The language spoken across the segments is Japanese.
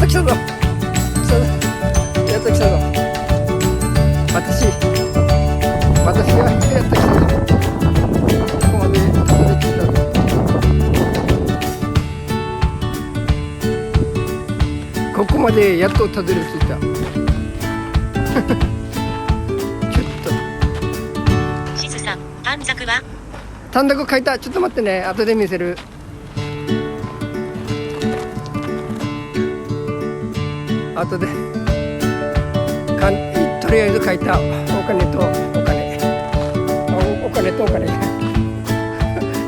と来たぞ。やっと来たぞ。私はやっと来たぞ。ここまでたどり着いたぞ。ここまでやっとたどり着いた。ちょっとしずさん、短冊は？短冊書いた。ちょっと待ってね、後で見せる。後でとりあえず書いた。お金とお金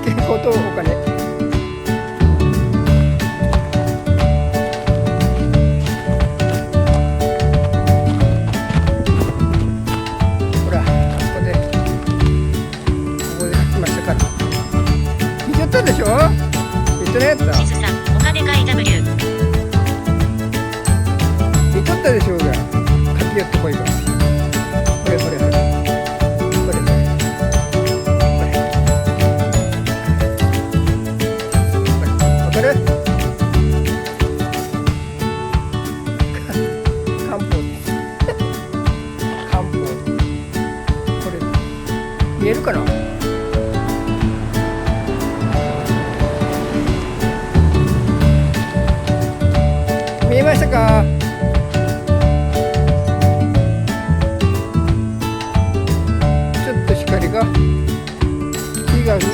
健康とお金。ほら、ここで書きましたから。見ちゃったでしょ。見てないやつだ。しずさん、お金買い W。見とったでしょうが、書き寄ってこいば。これわかる？漢方です漢方。これ見えるかな？見えましたか？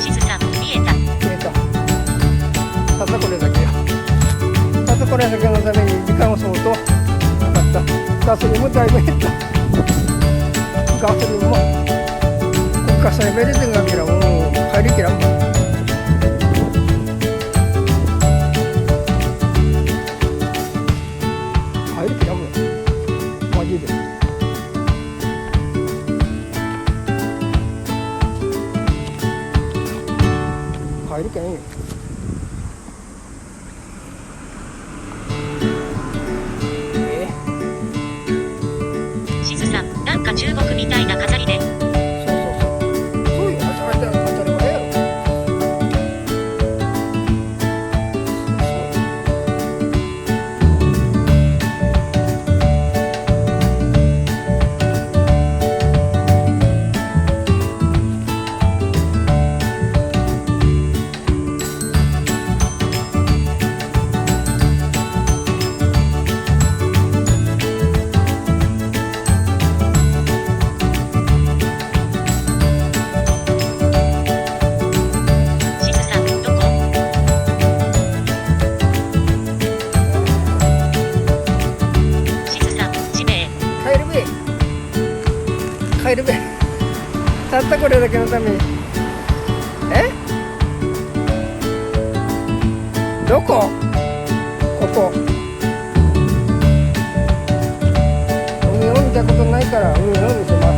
しずさん、見えた。ただこれだけよ。ただこれだけのために時間を相当かかった。ガソリンもだいぶ減った。ガソリンも国家裁判で全額らもう入りきらんもん。入りきらんもんマジで。入るけんよ。しずさん、なんか中国みたいな飾りで。そういう当たり前やろ。帰るべ。たったこれだけのために。どこ？ここ。海を見たことないから海を見せます。